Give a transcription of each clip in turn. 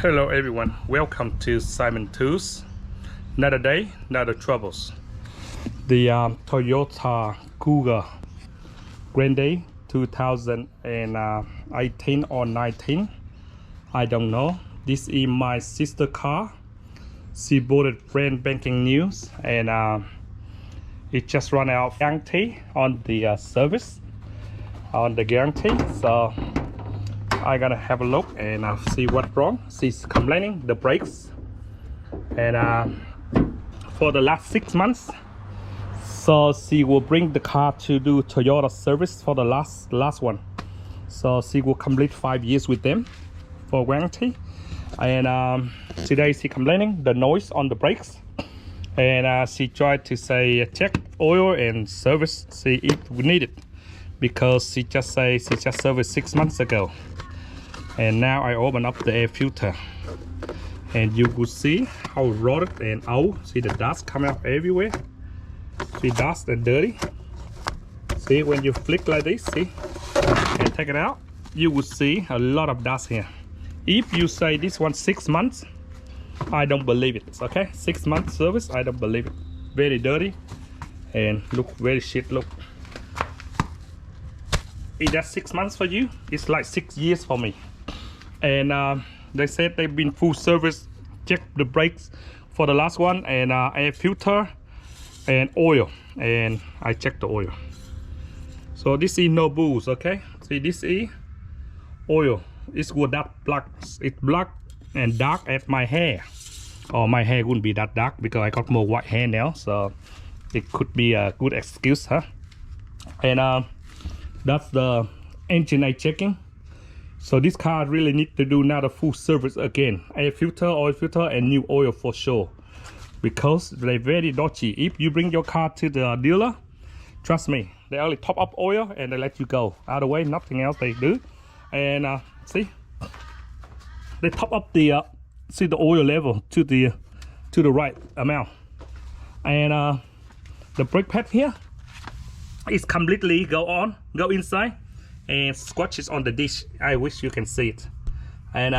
Hello everyone, welcome to Simon Tools. Another day, another troubles. The Toyota Kluger Grande 2018 or 19, I don't know. This is my sister car. She bought it brand banking news, and it just run out guarantee on the service, on the guarantee. So I gotta have a look and see what's wrong. She's complaining the brakes, and for the last 6 months, so she will bring the car to do Toyota service for the last one. So she will complete 5 years with them for warranty. And today she complaining the noise on the brakes, and she tried to say check oil and service, see if we need it, because she just say she just serviced 6 months ago. And now I open up the air filter, and you could see how rotted and old. See the dust come out everywhere. See dust and dirty. See when you flick like this, see, and take it out, you would see a lot of dust here. If you say this one 6 months, I don't believe it. Okay, 6 months service, I don't believe it. Very dirty and look very shit. Look, is that 6 months for you? It's like 6 years for me. And they said they've been full service, check the brakes for the last one, and air filter and oil, and I checked the oil. So this is no booze. Okay, see, this is oil. It's good that black, it's black and dark as my hair, or my hair wouldn't be that dark because I got more white hair now, so it could be a good excuse, huh? And that's the engine I checking. So this car really need to do now the full service again, air filter, oil filter, and new oil for sure, because they're very dodgy. If you bring your car to the dealer, trust me, they only top up oil and they let you go. Out of the way, nothing else they do. And see, they top up the see the oil level to the right amount, and the brake pad here is completely go inside and scratches on the dish. I wish you can see it. And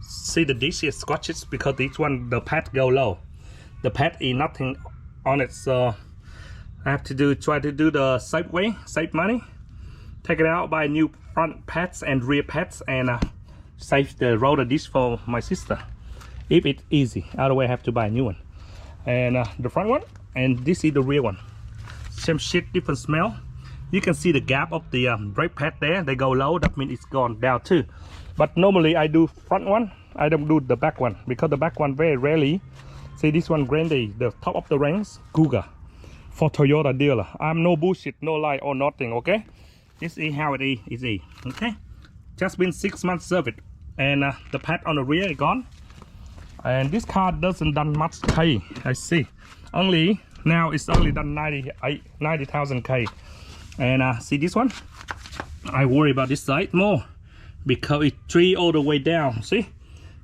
see the dish is scratches because this one the pad go low. The pad is nothing on it, so I have to try to do the safe way, save money, take it out, buy new front pads and rear pads, and save the roller dish for my sister. If it's easy, otherwise I have to buy a new one. And the front one, and this is the rear one. Same shit, different smell. You can see the gap of the brake pad there. They go low, that means it's gone down too. But normally I do front one, I don't do the back one, because the back one very rarely. See this one Grande, the top of the range Kluger for Toyota dealer. I'm no bullshit, no lie or nothing. Okay, this is how it is. Okay, just been 6 months service, and the pad on the rear is gone. And this car doesn't done much K. I see only now it's only done 90,000 K. And see this one, I worry about this side more because it's 3 all the way down. See,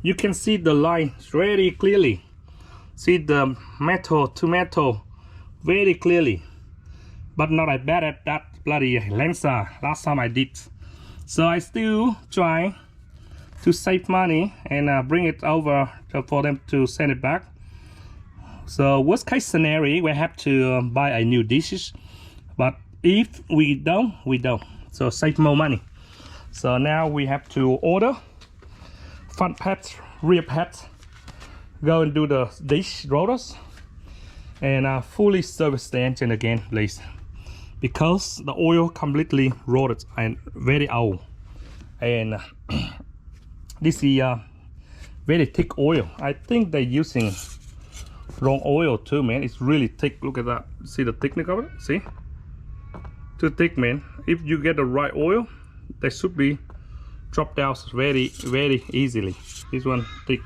you can see the line very clearly. See the metal to metal very clearly, but not as bad as that bloody Lancer last time I did. So I still try to save money and bring it over for them to send it back. So worst case scenario, we have to buy a new dishes, but if we don't, so save more money. So now we have to order front pads, rear pads, go and do the dish rotors, and fully service the engine again, please, because the oil completely rotted and very old. And this is very thick oil. I think they're using wrong oil too, man. It's really thick. Look at that. See the thickness of it? See? Too thick, man. If you get the right oil, they should be dropped down very easily. This one thick,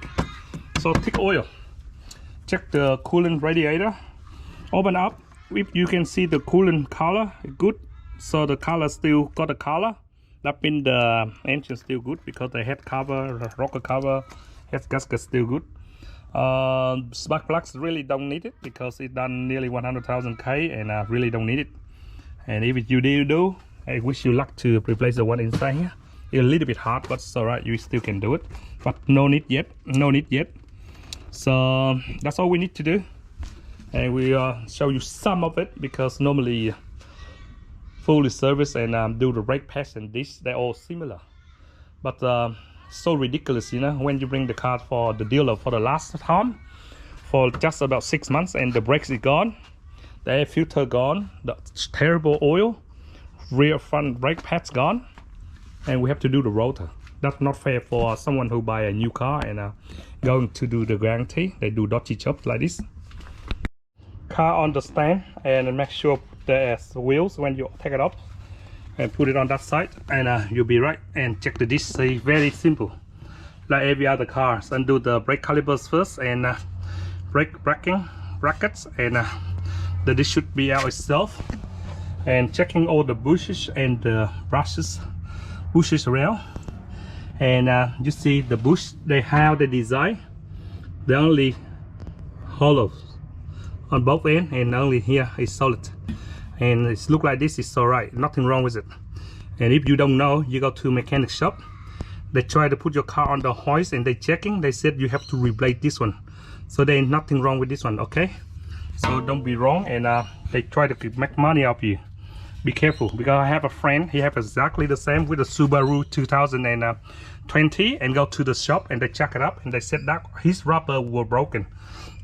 so thick oil. Check the coolant radiator, open up. If you can see the coolant color, good. So the color still got the color, that means the engine still good, because the head cover, rocker cover, head gasket still good. Spark plugs really don't need it because it done nearly 100,000 K, and really don't need it. And if you do, I wish you luck to replace the one inside here. It's a little bit hard, but it's all right. You still can do it, but no need yet. No need yet. So that's all we need to do, and we show you some of it because normally fully service and do the brake pads and this, they're all similar, but so ridiculous, you know, when you bring the car for the dealer for the last time for just about 6 months and the brakes is gone, the air filter gone, the terrible oil, rear front brake pads gone, and we have to do the rotor. That's not fair for someone who buy a new car and going to do the guarantee. They do dodgy jobs like this. Car on the stand, and make sure there's wheels when you take it off, and put it on that side, and you'll be right. And check the disc. See, very simple, like every other car. So undo the brake calipers first, and brake braking brackets, and the disc should be out itself. And checking all the bushes and the bushes around, and you see the bush, they have the design, they only hollow on both ends, and only here is solid, and it's look like this is all right, nothing wrong with it. And if you don't know, you go to mechanic shop, they try to put your car on the hoist and they checking, they said you have to replace this one, so there ain't nothing wrong with this one, okay? So don't be wrong, and they try to make money off you. Be careful, because I have a friend, he have exactly the same with a Subaru 2020, and go to the shop and they check it up and they said that his rubber were broken.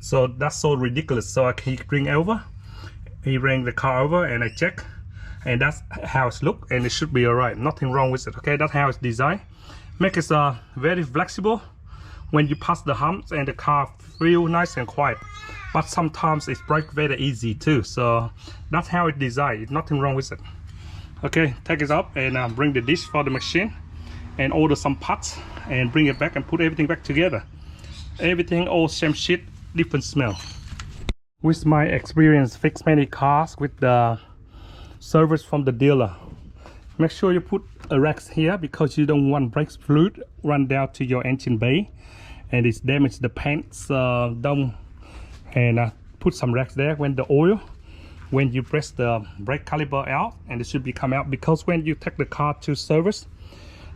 So that's so ridiculous. So he bring the car over and I check, and that's how it look, and it should be alright, nothing wrong with it, okay? That's how it's designed. Make it very flexible when you pass the humps, and the car feel nice and quiet. But sometimes it's break very easy too, so that's how it's designed. Nothing wrong with it. Okay, take it up and bring the dish for the machine and order some parts and bring it back and put everything back together. Everything all same shit, different smell. With my experience, fix many cars with the service from the dealer. Make sure you put a racks here because you don't want brake fluid run down to your engine bay and it's damage the paints down. And put some racks there when the oil, when you press the brake caliper out, and it should be come out, because when you take the car to service,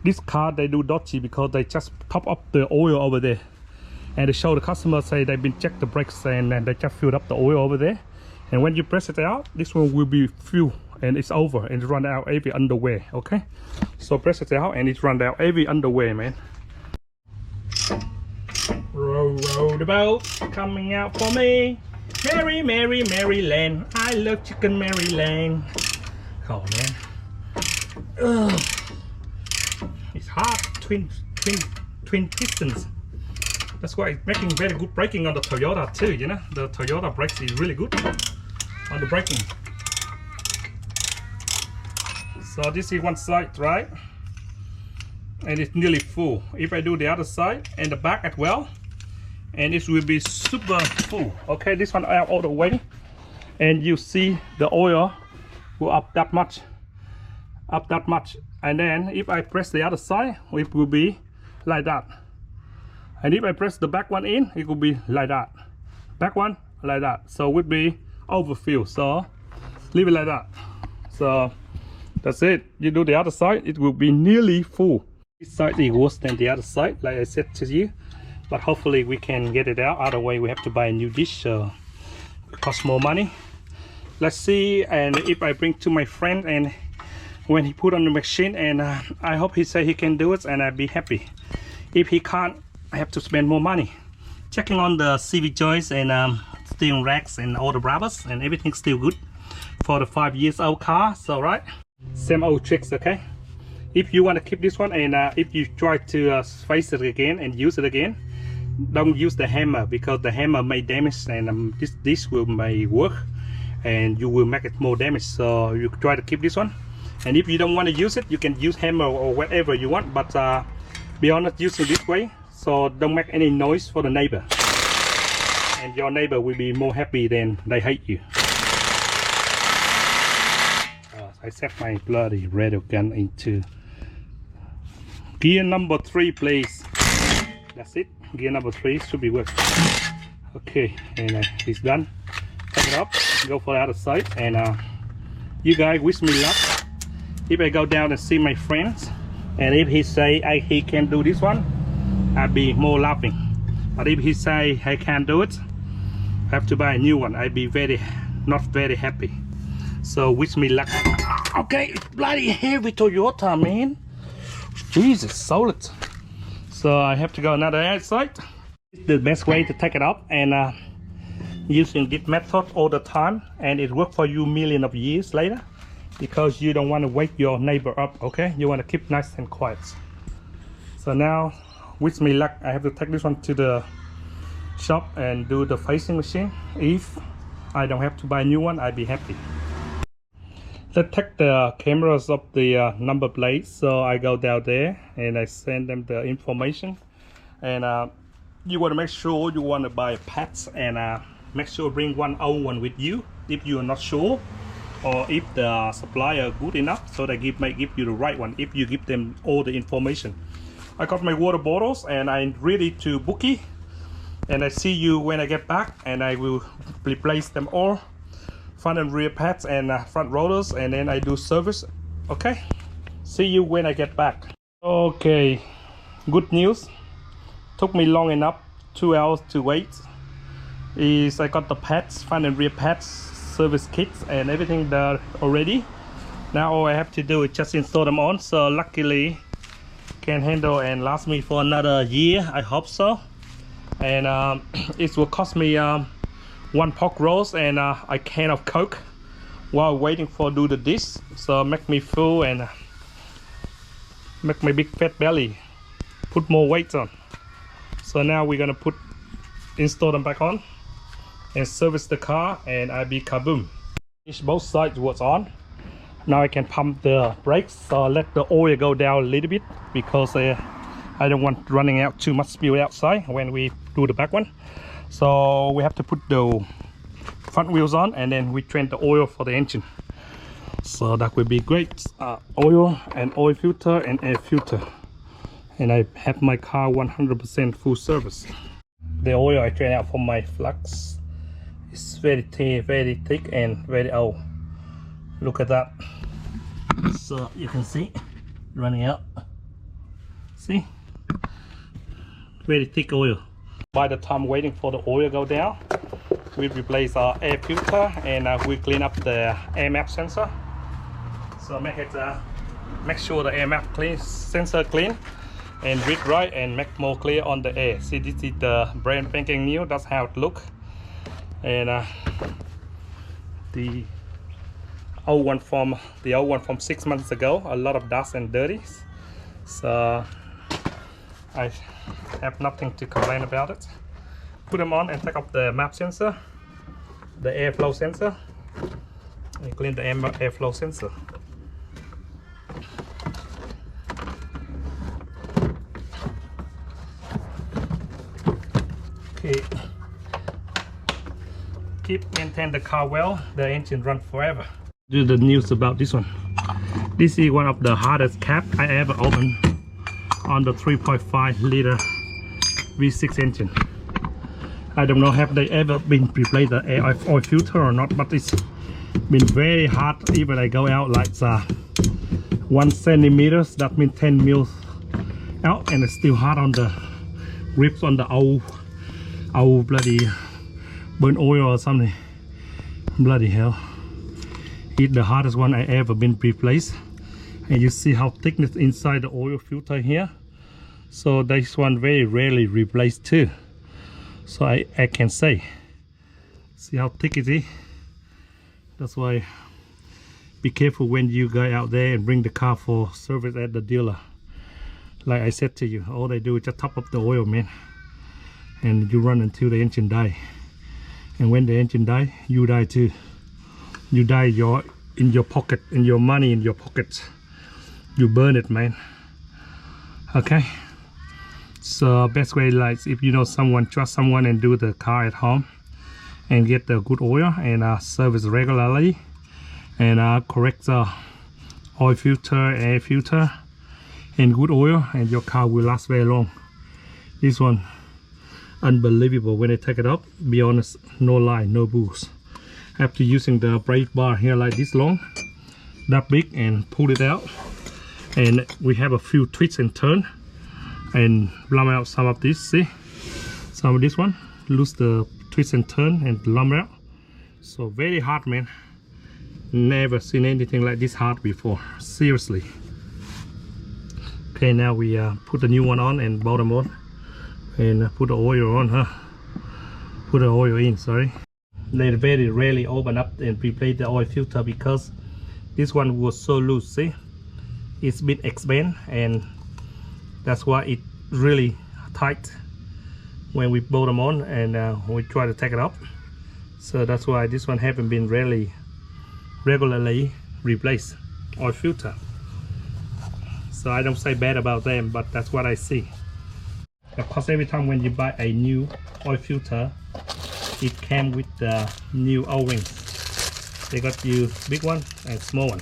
this car they do dodgy because they just top up the oil over there, and they show the customer say they've been checked the brakes and they just filled up the oil over there, and when you press it out, this one will be filled and it's over and it run out every underwear. Okay, so press it out and it run out every underwear, man. Row the boat coming out for me, Mary, Mary, Maryland. I love chicken Maryland. Oh man, ugh. It's hard. Twin pistons. That's why it's making very good braking on the Toyota too. You know, the Toyota brakes is really good on the braking. So this is one side, right? And it's nearly full. If I do the other side and the back as well, and it will be super full. Okay, this one out all the way, and you see the oil go up that much, and then if I press the other side, it will be like that, and if I press the back one in, it will be like that, back one like that, so it will be overfill. So leave it like that. So that's it. You do the other side, it will be nearly full. This side is worse than the other side, like I said to you, but hopefully we can get it out. Otherwise we have to buy a new dish, so it costs more money. Let's see. And if I bring to my friend, and when he put on the machine, and I hope he say he can do it, and I'll be happy. If he can't, I have to spend more money. Checking on the CV joints and steering racks and all the bravas, and everything's still good for the 5 years old car. So right, same old tricks. Okay, if you want to keep this one, and if you try to face it again and use it again, don't use the hammer, because the hammer may damage, and this will may work and you will make it more damage. So you try to keep this one, and if you don't want to use it, you can use hammer or whatever you want, but be honest, using this way, so don't make any noise for the neighbor, and your neighbor will be more happy than they hate you. I set my bloody radio gun into gear number 3, please. That's it. Gear number 3 should be working. Okay, and it's done. Take it up, go for the other side, and you guys wish me luck. If I go down and see my friends And if he say he can do this one, I'd be more laughing. But if he say I can't do it, I have to buy a new one, I'd be not very happy. So wish me luck. Okay, it's bloody heavy Toyota, man. Jesus, solid. So I have to go another outside. It's the best way to take it up, and using this method all the time, and it worked for you millions of years later, because you don't want to wake your neighbor up. Okay, you want to keep nice and quiet. So now, wish me luck. I have to take this one to the shop and do the facing machine. If I don't have to buy a new one, I'd be happy. Let's take the cameras of the number plates. So I go down there and I send them the information. And you want to make sure you want to buy parts, and make sure bring one old one with you if you are not sure, or if the supplier good enough, so they might give you the right one if you give them all the information. I got my water bottles and I'm ready to bookie, and I see you when I get back, and I will replace them all, front and rear pads and front rotors, and then I do service. Okay, see you when I get back. Okay, good news. Took me long enough, 2 hours to wait. I got the pads, front and rear pads, service kits and everything there already. Now all I have to do is just install them on. So luckily can handle and last me for another year, I hope so. And it will cost me 1 pork roast and a can of Coke while waiting for do the dish. So make me full and make my big fat belly put more weight on. So now we're gonna install them back on and service the car, and I'll be kaboom. Both sides was on. Now I can pump the brakes, so let the oil go down a little bit, because I don't want running out too much spill outside when we do the back one. So we have to put the front wheels on, and then we drain the oil for the engine. So that will be great. Oil and oil filter and air filter. And I have my car 100% full service. The oil I drain out from my flux is very thick and very old. Look at that. So you can see running out. See, very thick oil. By the time waiting for the oil go down, we replace our air filter, and we clean up the air map sensor. So make sure the air map sensor clean and read right and make more clear on the air. See, this is the brand spanking new. That's how it look. And the old one from 6 months ago, a lot of dust and dirties. So I have nothing to complain about it. Put them on and take off the map sensor, the airflow sensor, and clean the airflow sensor. Okay. Maintain the car well, the engine run forever. Do the news about this one. This is one of the hardest cap I ever opened on the 3.5 liter V6 engine. I don't know have they ever been replaced the air oil filter or not, but it's been very hard. Even I go out like 1 centimeters, that means 10 mils out, and it's still hard on the grips on the old bloody burnt oil or something. Bloody hell, it's the hardest one I ever been replaced. And you see how thickness inside the oil filter here. So this one very rarely replaced too. So I can say, see how thick it is. That's why be careful when you go out there and bring the car for service at the dealer. Like I said to you, all they do is just top up the oil, man, and you run until the engine die. And when the engine die, you die too. You die in your pocket, in your money in your pocket. You burn it, man. Okay. So best way, like if you know someone, trust someone and do the car at home and get the good oil and service regularly and correct the oil filter, air filter and good oil, and your car will last very long. This one unbelievable. When I take it up, be honest, no lie, no booze. After using the brake bar here like this long, that big, and pull it out, and we have a few twists and turn and lump out some of this. See, some of this one lose the twist and turn and lump out. So very hard, man. Never seen anything like this hard before, seriously. Okay, now we put the new one on and bottom on and put the oil on, put the oil in, sorry. They very rarely open up and replace the oil filter because this one was so loose. See, it's been expanded and that's why it really tight when we bottom on and we try to take it up. So that's why this one haven't been regularly replaced oil filter. So I don't say bad about them, but that's what I see. Of course, every time when you buy a new oil filter, it came with the new O-rings. They got you big one and small one.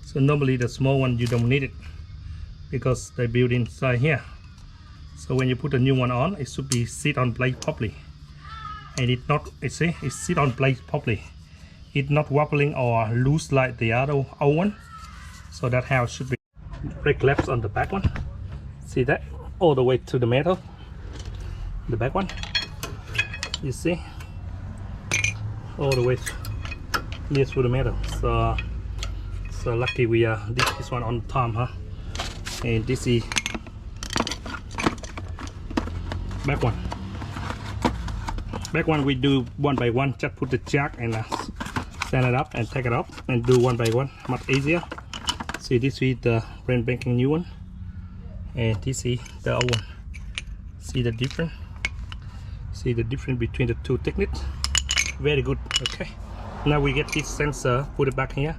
So normally the small one you don't need it because they built inside here. So when you put a new one on, it should be sit on place properly. And it not, you see, it sit on place properly. It not wobbling or loose like the other old one. So that's how it should be. Brake clamps on the back one. See that? All the way to the metal. The back one. You see? All the way near to the metal. So lucky we did this one on time, huh? And this is back one. Back one we do one by one. Just put the jack and stand it up and take it up and do one by one. Much easier. See, this is the brand banking new one, and this is the old one. See the difference? See the difference between the two techniques? Very good. Okay. Now we get this sensor, put it back here,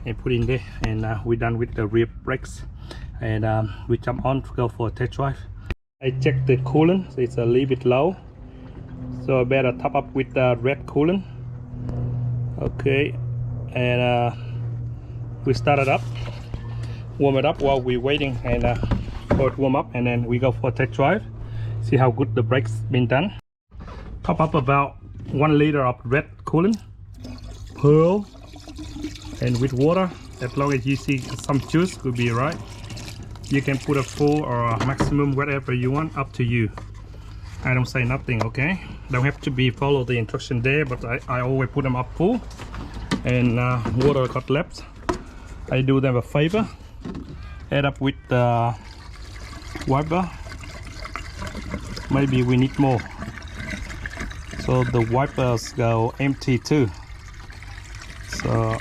and put in there, and we're done with the rear brakes, and we jump on to go for a test drive. I checked the coolant, so it's a little bit low. So I better top up with the red coolant. Okay, and we start it up, warm it up while we're waiting and for it warm up, and then we go for a test drive. See how good the brakes been done. Top up about 1 liter of red coolant, pearl, and with water. As long as you see some juice will be right. You can put a full or a maximum, whatever you want, up to you. I don't say nothing, okay? Don't have to be follow the instruction there, but I always put them up full. And water got left. I do them a favor. Add up with the wiper. Maybe we need more. So the wipers go empty too. So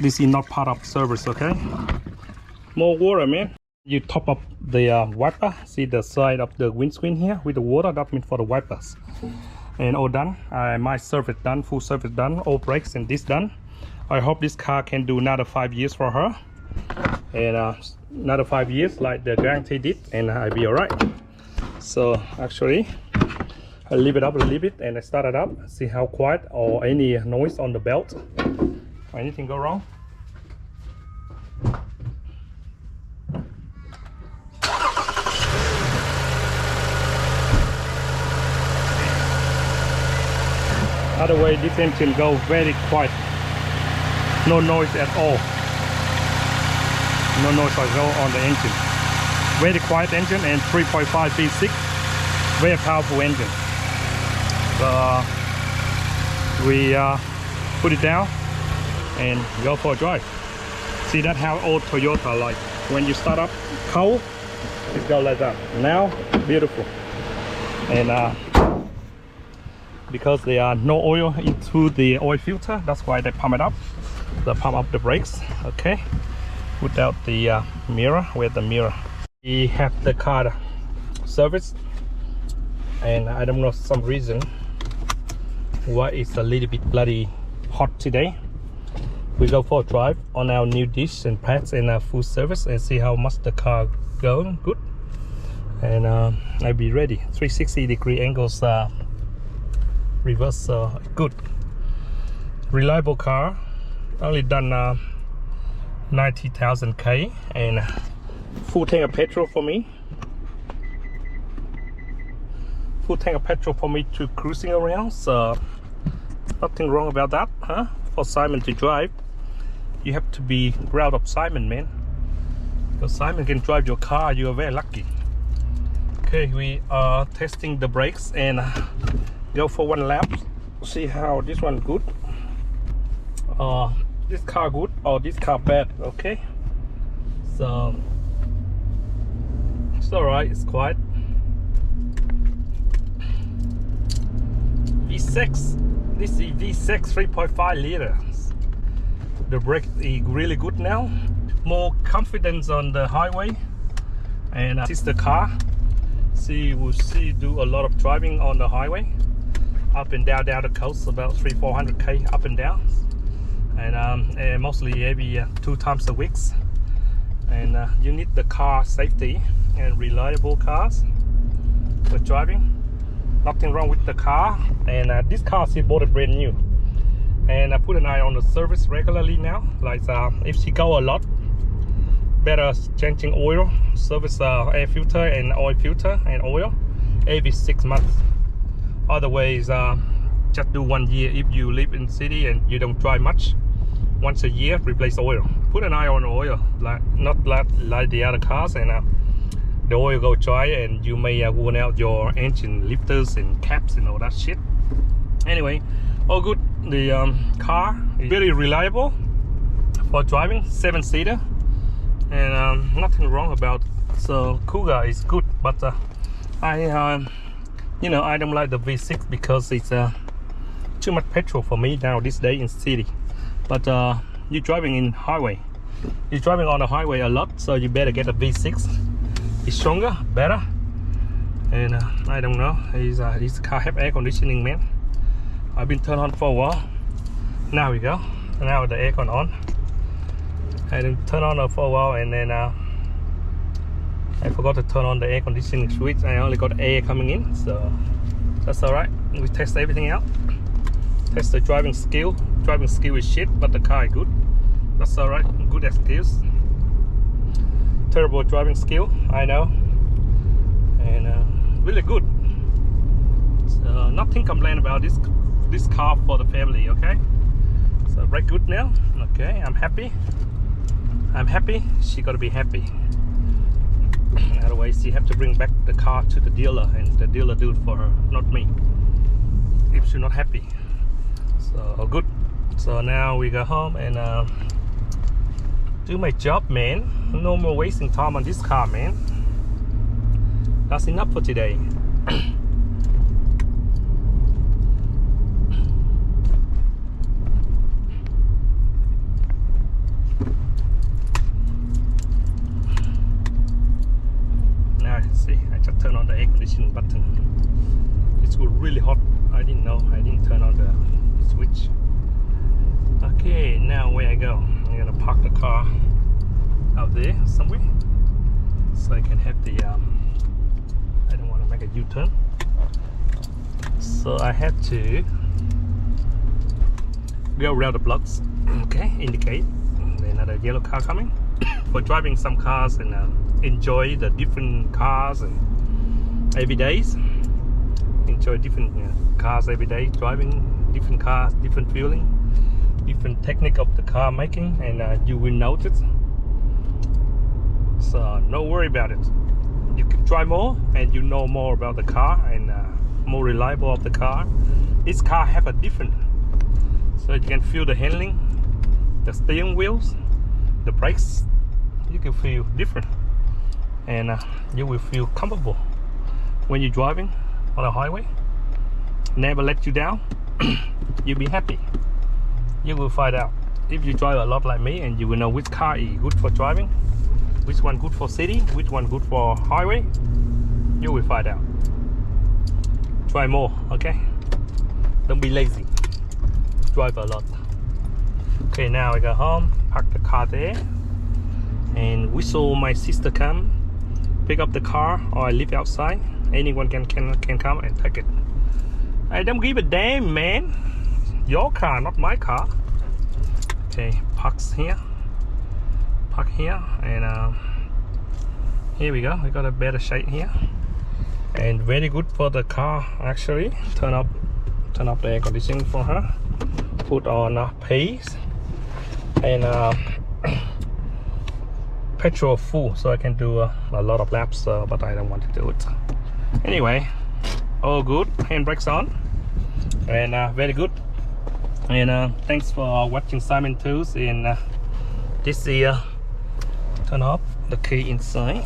this is not part of service, okay? More water, man. You top up the wiper. See the side of the windscreen here with the water. That means for the wipers. And all done. My service done, full service done, all brakes and this done. I hope this car can do another 5 years for her, and another 5 years like the guarantee did, and I'll be alright. So actually I leave it up a little bit and I start it up, see how quiet or any noise on the belt or anything go wrong. Other way this engine go very quiet, no noise at all, no noise at all on the engine. Very quiet engine and 3.5 V6, very powerful engine. So we put it down and go for a drive. See that how old Toyota like, when you start up cold it goes like that. Now beautiful, and because there are no oil into the oil filter, that's why they pump it up. They pump up the brakes. Okay, without the mirror. Where's the mirror? We have the car service, and I don't know some reason why it's a little bit bloody hot today. We go for a drive on our new dish and pads and our full service and see how much the car going good, and I'll be ready. 360-degree angles, reverse, good, reliable car. Only done 90,000 K and full tank of petrol for me. Full tank of petrol for me to cruising around, so nothing wrong about that, huh? For Simon to drive, you have to be proud of Simon, man. So Simon can drive your car. You are very lucky. Okay, we are testing the brakes and go for one lap. See how this one good. This car good or this car bad. Okay, so it's alright. It's quiet. V6. This is V6 3.5 liters. The brake is really good now. More confidence on the highway. And this is the car. We'll do a lot of driving on the highway, up and down the coast, about 300-400 k up and down, and mostly every 2 times a week. And you need the car safety and reliable cars for driving. Nothing wrong with the car, and this car is bought brand new. And I put an eye on the service regularly now. Like if she go a lot, better changing oil, service air filter and oil filter and oil every 6 months. Otherwise, just do 1 year. If you live in city and you don't drive much, once a year replace oil. Put an eye on oil, not like the other cars, and the oil go dry and you may worn out your engine lifters and caps and all that shit. Anyway, all good. The car is very reliable for driving, 7-seater, and nothing wrong about it. So Cougar is good, but I don't like the V6 because it's too much petrol for me now this day in city. But you're driving in highway, you're driving on the highway a lot, so you better get a V6. It's stronger, better, and I don't know. This car have air conditioning, man. I've been turned on for a while. Now we go. Now the aircon on. I didn't turn on for a while, and then I forgot to turn on the air conditioning switch. I only got air coming in, so that's all right. We test everything out. Test the driving skill. Driving skill is shit, but the car is good. That's all right. Good excuse. Terrible driving skill, I know, and really good. So nothing complain about this car for the family. Okay, so very good now. Okay, I'm happy. She gotta be happy. Otherwise, she have to bring back the car to the dealer, and the dealer do it for her, not me, if she's not happy. So good. So now we go home and do my job, man. No more wasting time on this car, man. That's enough for today. Now see, I just turned on the air conditioning button. It's really hot. I didn't know. I didn't turn on the switch. Okay, now where I go? I'm gonna park the car out there somewhere, so I can have the I don't want to make a U-turn, so I had to go around the blocks. Okay, indicate another yellow car coming. For driving some cars and enjoy the different cars and every days. Enjoy different cars every day. Driving different cars, different feeling, different technique of the car making, and you will notice. So no worry about it. You can try more and you know more about the car and more reliable of the car. This car have a different, so you can feel the handling, the steering wheels, the brakes. You can feel different, and you will feel comfortable when you're driving on a highway. Never let you down. You'll be happy. You will find out if you drive a lot like me, and you will know which car is good for driving, which one good for city, which one good for highway. You will find out. Try more, okay? Don't be lazy. Drive a lot. Okay, now I go home, park the car there, and whistle my sister come pick up the car, or I leave outside. Anyone can come and take it. I don't give a damn, man. Your car, not my car. Okay, park here, and here we go. We got a better shade here, and very good for the car actually. Turn up the air conditioning for her. Put on pace, and petrol full, so I can do a lot of laps, but I don't want to do it. Anyway, all good. Handbrakes on, and very good. And thanks for watching Simon Tools. And this is turn off the key inside.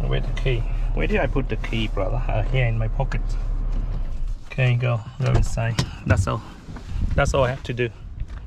Where's the key? Where did I put the key, brother? Here in my pocket. Okay, go inside. That's all I have to do.